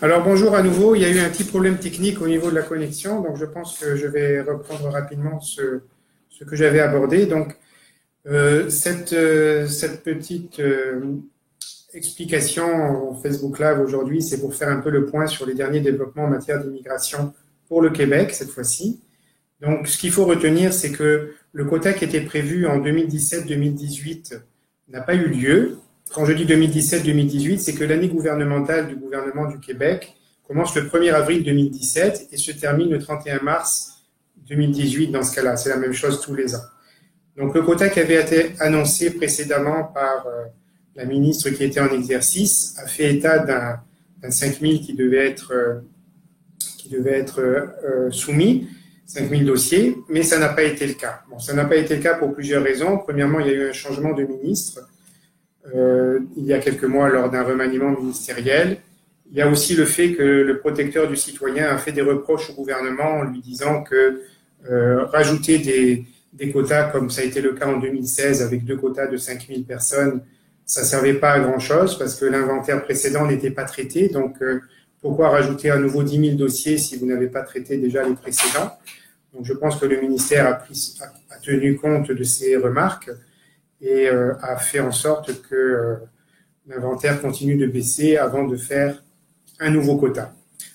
Alors bonjour à nouveau, il y a eu un petit problème technique au niveau de la connexion, donc je pense que je vais reprendre rapidement ce que j'avais abordé. Donc cette petite explication au Facebook Live aujourd'hui, c'est pour faire un peu le point sur les derniers développements en matière d'immigration pour le Québec cette fois-ci. Donc ce qu'il faut retenir, c'est que le quota qui était prévu en 2017-2018 n'a pas eu lieu. Quand je dis 2017-2018, c'est que l'année gouvernementale du gouvernement du Québec commence le 1er avril 2017 et se termine le 31 mars 2018 dans ce cas-là. C'est la même chose tous les ans. Donc le quota qui avait été annoncé précédemment par la ministre qui était en exercice a fait état d'un 5 000 qui devait être soumis, 5 000 dossiers, mais ça n'a pas été le cas. Bon, ça n'a pas été le cas pour plusieurs raisons. Premièrement, il y a eu un changement de ministre il y a quelques mois lors d'un remaniement ministériel. Il y a aussi le fait que le protecteur du citoyen a fait des reproches au gouvernement en lui disant que rajouter des quotas, comme ça a été le cas en 2016 avec 2 quotas de 5 000 personnes, ça ne servait pas à grand-chose parce que l'inventaire précédent n'était pas traité. Donc, pourquoi rajouter à nouveau 10 000 dossiers si vous n'avez pas traité déjà les précédents? Donc, je pense que le ministère a tenu compte de ces remarques et a fait en sorte que l'inventaire continue de baisser avant de faire un nouveau quota.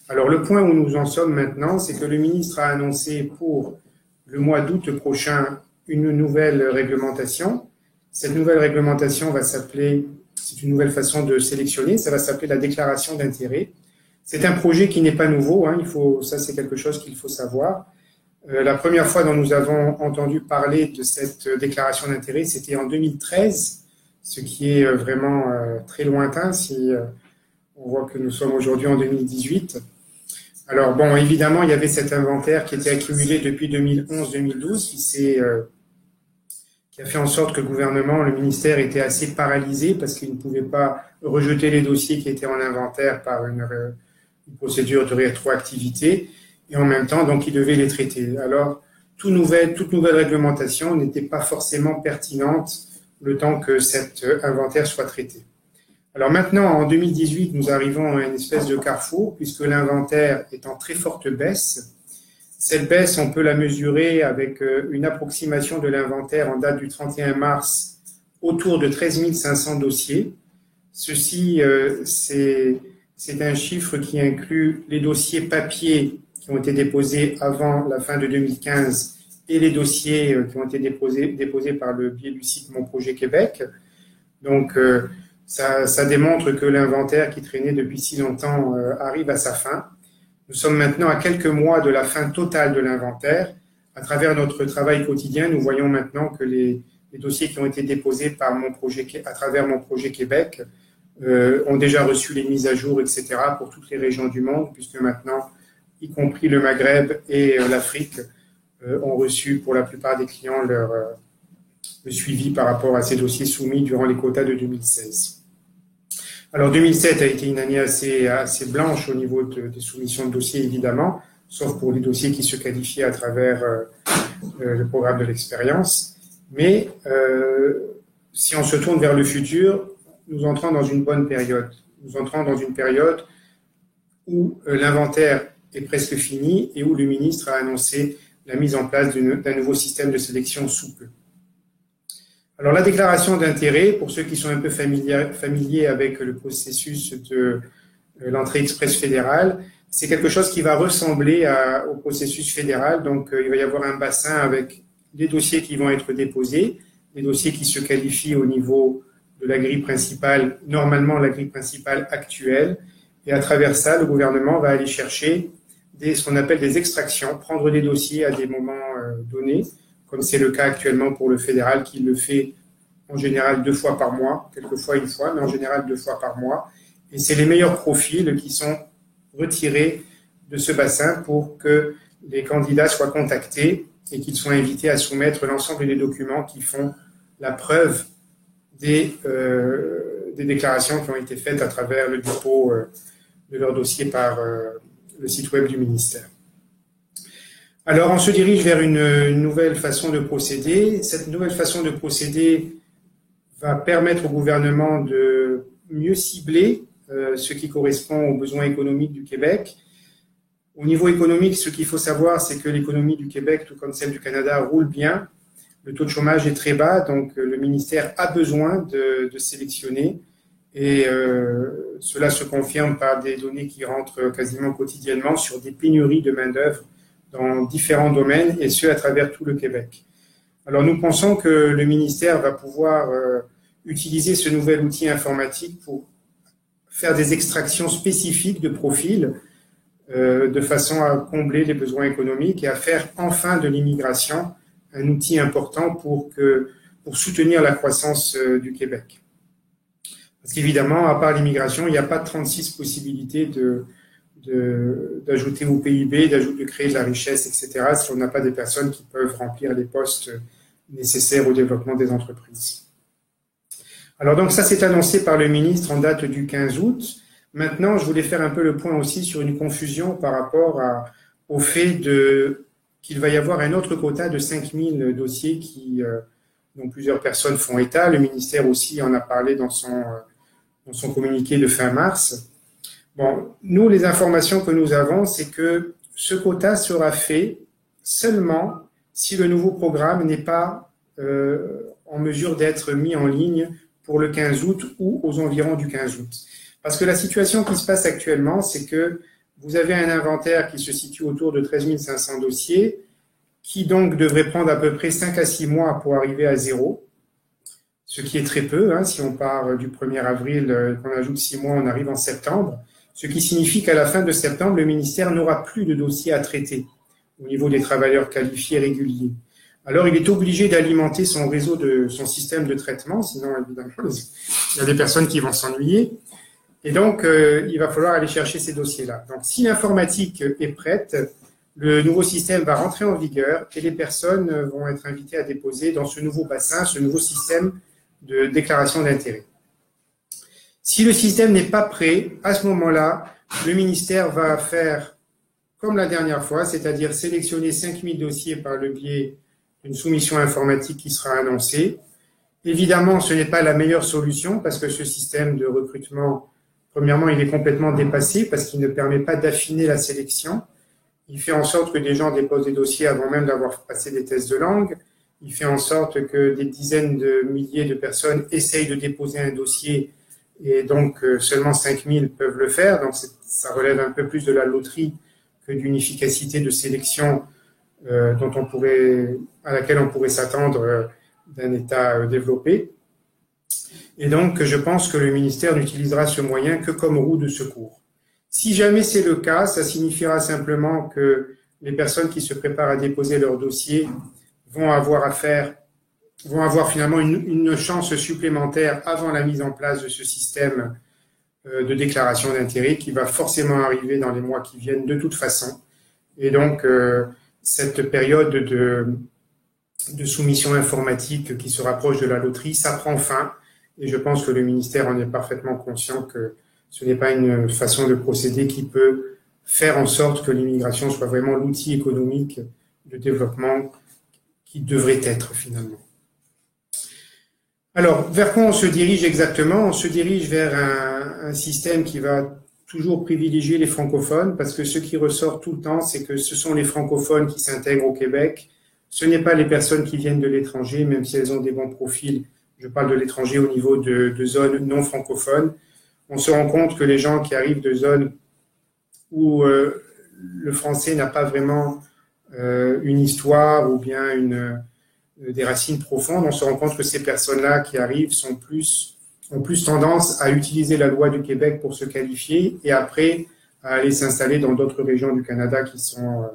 Alors le point où nous en sommes maintenant, c'est que le ministre a annoncé pour le mois d'août prochain une nouvelle réglementation. Cette nouvelle réglementation va s'appeler, c'est une nouvelle façon de sélectionner, ça va s'appeler la déclaration d'intérêt. C'est un projet qui n'est pas nouveau, ça c'est quelque chose qu'il faut savoir. La première fois dont nous avons entendu parler de cette déclaration d'intérêt, c'était en 2013, ce qui est vraiment très lointain si on voit que nous sommes aujourd'hui en 2018. Alors bon, évidemment, il y avait cet inventaire qui était accumulé depuis 2011-2012 qui a fait en sorte que le gouvernement, le ministère était assez paralysé parce qu'il ne pouvait pas rejeter les dossiers qui étaient en inventaire par une procédure de rétroactivité. Et en même temps, donc, ils devaient les traiter. Alors, toute nouvelle réglementation n'était pas forcément pertinente le temps que cet inventaire soit traité. Alors maintenant, en 2018, nous arrivons à une espèce de carrefour, puisque l'inventaire est en très forte baisse. Cette baisse, on peut la mesurer avec une approximation de l'inventaire en date du 31 mars autour de 13 500 dossiers. Ceci, c'est un chiffre qui inclut les dossiers papier qui ont été déposés avant la fin de 2015 et les dossiers qui ont été déposés par le biais du site Mon Projet Québec. Donc, ça démontre que l'inventaire qui traînait depuis si longtemps arrive à sa fin. Nous sommes maintenant à quelques mois de la fin totale de l'inventaire. À travers notre travail quotidien, nous voyons maintenant que les dossiers qui ont été déposés par à travers Mon Projet Québec ont déjà reçu les mises à jour, etc. pour toutes les régions du monde, puisque maintenant, y compris le Maghreb et l'Afrique, ont reçu pour la plupart des clients le suivi par rapport à ces dossiers soumis durant les quotas de 2016. Alors 2007 a été une année assez blanche au niveau des soumissions de dossiers, évidemment, sauf pour les dossiers qui se qualifiaient à travers le programme de l'expérience. Mais si on se tourne vers le futur, nous entrons dans une bonne période. Nous entrons dans une période où l'inventaire est presque fini et où le ministre a annoncé la mise en place d'un nouveau système de sélection sous peu. Alors la déclaration d'intérêt, pour ceux qui sont un peu familiers avec le processus de l'entrée express fédérale, c'est quelque chose qui va ressembler au processus fédéral. Donc il va y avoir un bassin avec les dossiers qui vont être déposés, les dossiers qui se qualifient au niveau de la grille principale, normalement la grille principale actuelle, et à travers ça, le gouvernement va aller chercher ce qu'on appelle des extractions, prendre des dossiers à des moments donnés, comme c'est le cas actuellement pour le fédéral, qui le fait en général 2 fois par mois, quelquefois 1 fois, mais en général 2 fois par mois. Et c'est les meilleurs profils qui sont retirés de ce bassin pour que les candidats soient contactés et qu'ils soient invités à soumettre l'ensemble des documents qui font la preuve des déclarations qui ont été faites à travers le dépôt de leur dossier par le site web du ministère. Alors, on se dirige vers une nouvelle façon de procéder. Cette nouvelle façon de procéder va permettre au gouvernement de mieux cibler ce qui correspond aux besoins économiques du Québec. Au niveau économique, ce qu'il faut savoir, c'est que l'économie du Québec, tout comme celle du Canada, roule bien. Le taux de chômage est très bas, donc le ministère a besoin de sélectionner et cela se confirme par des données qui rentrent quasiment quotidiennement sur des pénuries de main-d'œuvre dans différents domaines et ce à travers tout le Québec. Alors nous pensons que le ministère va pouvoir utiliser ce nouvel outil informatique pour faire des extractions spécifiques de profils de façon à combler les besoins économiques et à faire enfin de l'immigration un outil important pour soutenir la croissance du Québec. Parce qu'évidemment, à part l'immigration, il n'y a pas 36 possibilités d'ajouter au PIB, de créer de la richesse, etc., si on n'a pas des personnes qui peuvent remplir les postes nécessaires au développement des entreprises. Alors donc ça, c'est annoncé par le ministre en date du 15 août. Maintenant, je voulais faire un peu le point aussi sur une confusion par rapport au fait qu'il va y avoir un autre quota de 5000 dossiers dont plusieurs personnes font état. Le ministère aussi en a parlé dans son communiqué de fin mars. Bon, nous, les informations que nous avons, c'est que ce quota sera fait seulement si le nouveau programme n'est pas en mesure d'être mis en ligne pour le 15 août ou aux environs du 15 août. Parce que la situation qui se passe actuellement, c'est que vous avez un inventaire qui se situe autour de 13 500 dossiers, qui donc devrait prendre à peu près 5 à 6 mois pour arriver à zéro, ce qui est très peu. Si on part du 1er avril, qu'on ajoute 6 mois, on arrive en septembre, ce qui signifie qu'à la fin de septembre, le ministère n'aura plus de dossiers à traiter au niveau des travailleurs qualifiés réguliers. Alors, il est obligé d'alimenter son réseau son système de traitement, sinon, évidemment, il y a des personnes qui vont s'ennuyer. Et donc, il va falloir aller chercher ces dossiers-là. Donc, si l'informatique est prête, le nouveau système va rentrer en vigueur et les personnes vont être invitées à déposer dans ce nouveau bassin, ce nouveau système de déclaration d'intérêt. Si le système n'est pas prêt, à ce moment-là, le ministère va faire comme la dernière fois, c'est-à-dire sélectionner 5000 dossiers par le biais d'une soumission informatique qui sera annoncée. Évidemment, ce n'est pas la meilleure solution parce que ce système de recrutement, premièrement, il est complètement dépassé parce qu'il ne permet pas d'affiner la sélection. Il fait en sorte que des gens déposent des dossiers avant même d'avoir passé des tests de langue. Il fait en sorte que des dizaines de milliers de personnes essayent de déposer un dossier et donc seulement 5000 peuvent le faire. Donc ça relève un peu plus de la loterie que d'une efficacité de sélection à laquelle on pourrait s'attendre d'un État développé. Et donc, je pense que le ministère n'utilisera ce moyen que comme roue de secours. Si jamais c'est le cas, ça signifiera simplement que les personnes qui se préparent à déposer leur dossier vont avoir finalement une chance supplémentaire avant la mise en place de ce système de déclaration d'intérêt qui va forcément arriver dans les mois qui viennent de toute façon. Et donc, cette période de soumission informatique qui se rapproche de la loterie, ça prend fin. Et je pense que le ministère en est parfaitement conscient que ce n'est pas une façon de procéder qui peut faire en sorte que l'immigration soit vraiment l'outil économique de développement qui devrait être finalement. Alors, vers quoi on se dirige exactement? On se dirige vers un système qui va toujours privilégier les francophones parce que ce qui ressort tout le temps, c'est que ce sont les francophones qui s'intègrent au Québec. Ce n'est pas les personnes qui viennent de l'étranger, même si elles ont des bons profils. Je parle de l'étranger au niveau de zones non francophones. On se rend compte que les gens qui arrivent de zones où le français n'a pas vraiment une histoire ou bien des racines profondes, on se rend compte que ces personnes-là qui arrivent ont plus tendance à utiliser la loi du Québec pour se qualifier et après à aller s'installer dans d'autres régions du Canada qui sont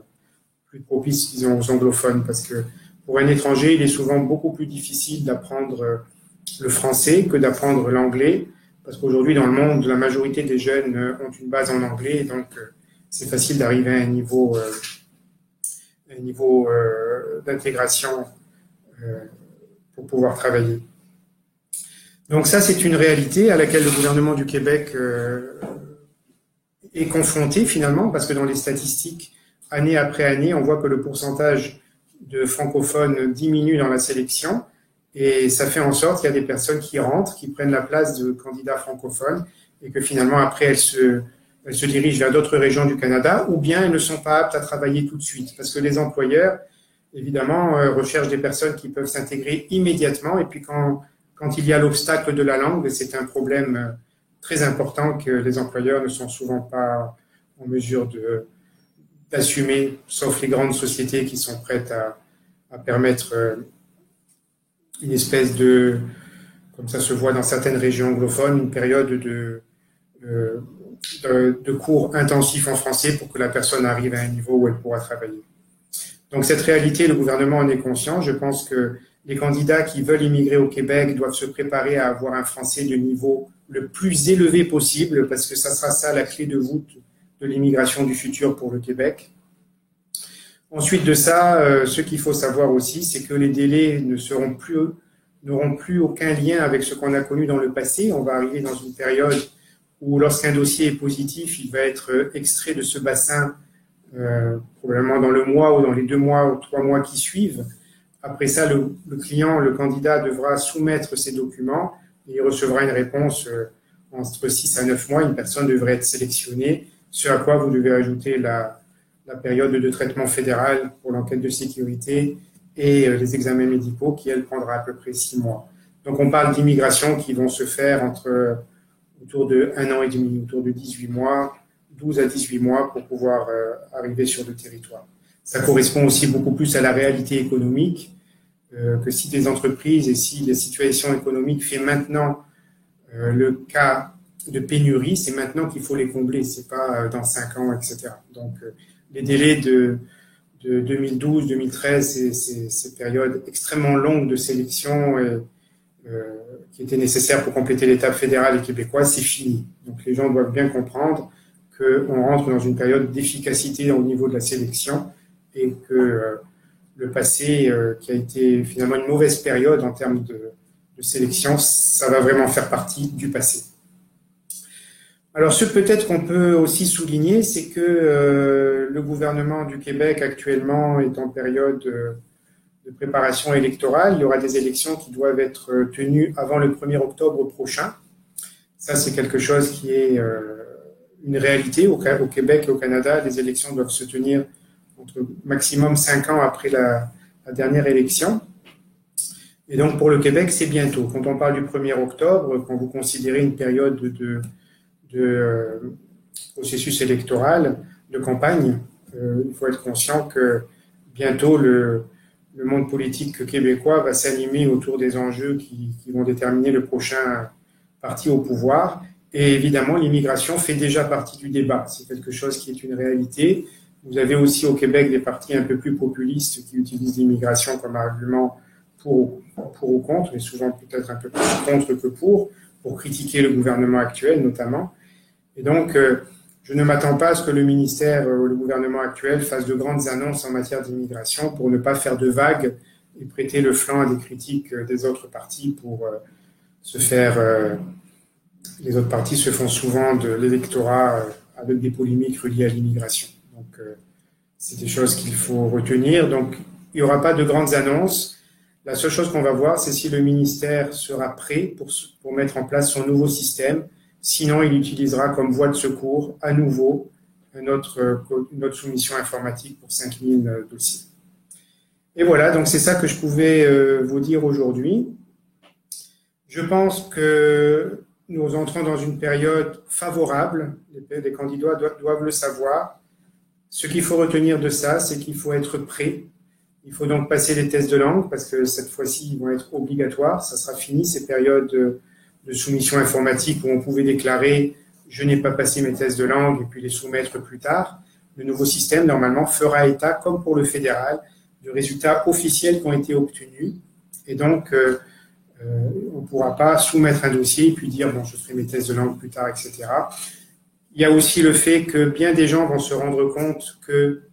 plus propices, disons, aux anglophones. Parce que pour un étranger, il est souvent beaucoup plus difficile d'apprendre le français que d'apprendre l'anglais. Parce qu'aujourd'hui, dans le monde, la majorité des jeunes ont une base en anglais, et donc c'est facile d'arriver à un niveau d'intégration pour pouvoir travailler. Donc ça, c'est une réalité à laquelle le gouvernement du Québec est confronté finalement, parce que dans les statistiques, année après année, on voit que le pourcentage de francophones diminue dans la sélection, et ça fait en sorte qu'il y a des personnes qui rentrent, qui prennent la place de candidats francophones, et que finalement, après, elles se dirigent vers d'autres régions du Canada, ou bien elles ne sont pas aptes à travailler tout de suite, parce que les employeurs, évidemment, recherchent des personnes qui peuvent s'intégrer immédiatement, et puis quand il y a l'obstacle de la langue, c'est un problème très important que les employeurs ne sont souvent pas en mesure d'assumer, sauf les grandes sociétés qui sont prêtes à permettre une espèce comme ça se voit dans certaines régions anglophones, une période de cours intensifs en français pour que la personne arrive à un niveau où elle pourra travailler. Donc cette réalité, le gouvernement en est conscient. Je pense que les candidats qui veulent immigrer au Québec doivent se préparer à avoir un français de niveau le plus élevé possible, parce que ça sera ça la clé de voûte de l'immigration du futur pour le Québec. Ensuite de ça, ce qu'il faut savoir aussi, c'est que les délais n'auront plus aucun lien avec ce qu'on a connu dans le passé. On va arriver dans une période où lorsqu'un dossier est positif, il va être extrait de ce bassin probablement dans le mois ou dans les 2 mois ou 3 mois qui suivent. Après ça, le client, le candidat devra soumettre ses documents et il recevra une réponse entre 6 à 9 mois. Une personne devrait être sélectionnée, ce à quoi vous devez ajouter la période de traitement fédéral pour l'enquête de sécurité et les examens médicaux qui, elle, prendra à peu près 6 mois. Donc, on parle d'immigration qui vont se faire autour de 1 an et demi, autour de 18 mois, 12 à 18 mois pour pouvoir arriver sur le territoire. Ça correspond aussi beaucoup plus à la réalité économique que si des entreprises et si la situation économique fait maintenant le cas de pénurie, c'est maintenant qu'il faut les combler, c'est pas dans 5 ans, etc. Donc, les délais de 2012, 2013, ces périodes extrêmement longues de sélection qui étaient nécessaires pour compléter l'étape fédérale et québécoise, c'est fini. Donc, les gens doivent bien comprendre qu'on rentre dans une période d'efficacité au niveau de la sélection et que le passé, qui a été finalement une mauvaise période en termes de sélection, ça va vraiment faire partie du passé. Alors, ce peut-être qu'on peut aussi souligner, c'est que le gouvernement du Québec actuellement est en période de préparation électorale. Il y aura des élections qui doivent être tenues avant le 1er octobre prochain. Ça, c'est quelque chose qui est une réalité au Québec et au Canada. Les élections doivent se tenir entre maximum 5 ans après la dernière élection. Et donc, pour le Québec, c'est bientôt. Quand on parle du 1er octobre, quand vous considérez une période de processus électoral, de campagne, il faut être conscient que bientôt le monde politique québécois va s'animer autour des enjeux qui vont déterminer le prochain parti au pouvoir. Et évidemment, l'immigration fait déjà partie du débat. C'est quelque chose qui est une réalité. Vous avez aussi au Québec des partis un peu plus populistes qui utilisent l'immigration comme argument pour ou contre, mais souvent peut-être un peu plus contre que pour critiquer le gouvernement actuel notamment. Et donc, je ne m'attends pas à ce que le ministère ou le gouvernement actuel fasse de grandes annonces en matière d'immigration pour ne pas faire de vagues et prêter le flanc à des critiques des autres partis pour se faire... les autres partis se font souvent de l'électorat avec des polémiques reliées à l'immigration. Donc, c'est des choses qu'il faut retenir. Donc, il n'y aura pas de grandes annonces. La seule chose qu'on va voir, c'est si le ministère sera prêt pour mettre en place son nouveau système. Sinon, il utilisera comme voie de secours à nouveau une autre soumission informatique pour 5000 dossiers. Et voilà, donc c'est ça que je pouvais vous dire aujourd'hui. Je pense que nous entrons dans une période favorable. Les candidats doivent le savoir. Ce qu'il faut retenir de ça, c'est qu'il faut être prêt. Il faut donc passer les tests de langue parce que cette fois-ci, ils vont être obligatoires. Ça sera fini, ces périodes de soumission informatique où on pouvait déclarer « je n'ai pas passé mes tests de langue » et puis les soumettre plus tard. Le nouveau système, normalement, fera état, comme pour le fédéral, de résultats officiels qui ont été obtenus. Et donc, on ne pourra pas soumettre un dossier et puis dire « bon, je ferai mes tests de langue plus tard, etc. » Il y a aussi le fait que bien des gens vont se rendre compte que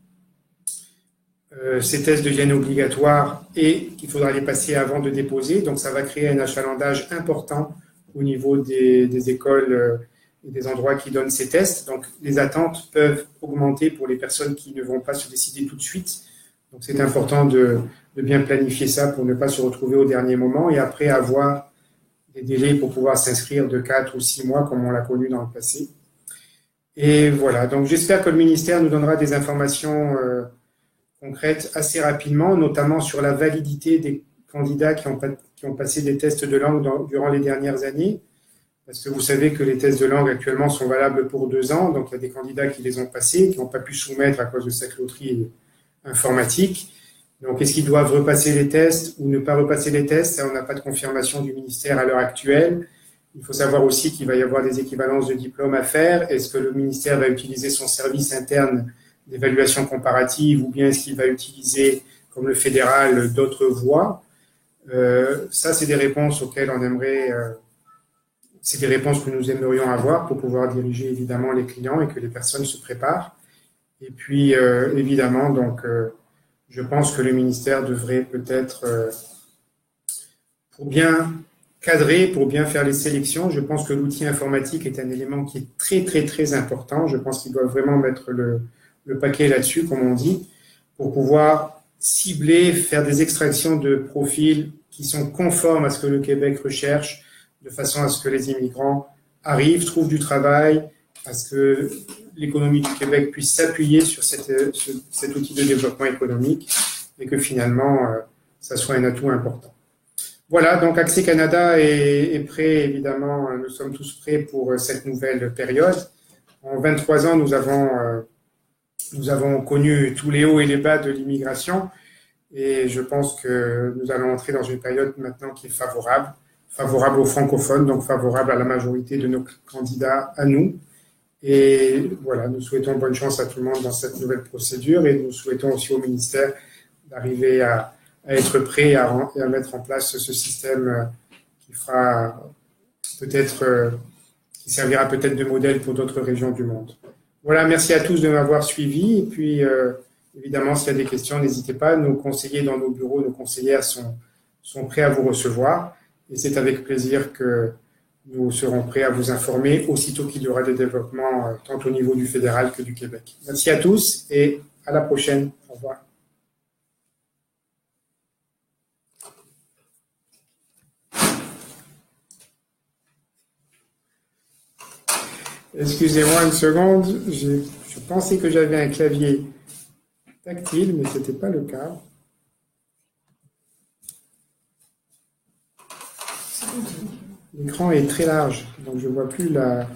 ces tests deviennent obligatoires et qu'il faudra les passer avant de déposer. Donc, ça va créer un achalandage important au niveau des écoles et des endroits qui donnent ces tests. Donc, les attentes peuvent augmenter pour les personnes qui ne vont pas se décider tout de suite. Donc, c'est important de bien planifier ça pour ne pas se retrouver au dernier moment et après avoir des délais pour pouvoir s'inscrire de 4 ou 6 mois comme on l'a connu dans le passé. Et voilà, donc j'espère que le ministère nous donnera des informations concrètes assez rapidement, notamment sur la validité des candidats qui ont passé des tests de langue durant les dernières années. Parce que vous savez que les tests de langue actuellement sont valables pour 2 ans, donc il y a des candidats qui les ont passés, qui n'ont pas pu soumettre à cause de cette loterie informatique. Donc est-ce qu'ils doivent repasser les tests ou ne pas repasser les tests? Ça, on n'a pas de confirmation du ministère à l'heure actuelle. Il faut savoir aussi qu'il va y avoir des équivalences de diplômes à faire. Est-ce que le ministère va utiliser son service interne d'évaluation comparative ou bien est-ce qu'il va utiliser, comme le fédéral, d'autres voies? Ça, c'est des réponses auxquelles on aimerait... c'est des réponses que nous aimerions avoir pour pouvoir diriger évidemment les clients et que les personnes se préparent. Et puis, évidemment, donc, je pense que le ministère devrait peut-être, pour bien cadrer, pour bien faire les sélections, je pense que l'outil informatique est un élément qui est très, très, très important. Je pense qu'il doit vraiment mettre le paquet là-dessus, comme on dit, pour pouvoir cibler, faire des extractions de profils qui sont conformes à ce que le Québec recherche, de façon à ce que les immigrants arrivent, trouvent du travail, à ce que l'économie du Québec puisse s'appuyer sur cet outil de développement économique et que finalement, ça soit un atout important. Voilà, donc Accès Canada est prêt, évidemment, nous sommes tous prêts pour cette nouvelle période. En 23 ans, nous avons connu tous les hauts et les bas de l'immigration et je pense que nous allons entrer dans une période maintenant qui est favorable aux francophones, donc favorable à la majorité de nos candidats à nous. Et voilà, nous souhaitons bonne chance à tout le monde dans cette nouvelle procédure et nous souhaitons aussi au ministère d'arriver à être prêt et à mettre en place ce système qui fera peut-être, qui servira peut-être de modèle pour d'autres régions du monde. Voilà, merci à tous de m'avoir suivi. Et puis, évidemment, s'il y a des questions, n'hésitez pas. Nos conseillers dans nos bureaux, nos conseillères sont prêts à vous recevoir. Et c'est avec plaisir que nous serons prêts à vous informer aussitôt qu'il y aura des développements tant au niveau du fédéral que du Québec. Merci à tous et à la prochaine. Au revoir. Excusez-moi une seconde, je pensais que j'avais un clavier tactile, mais ce n'était pas le cas. L'écran est très large, donc je ne vois plus la...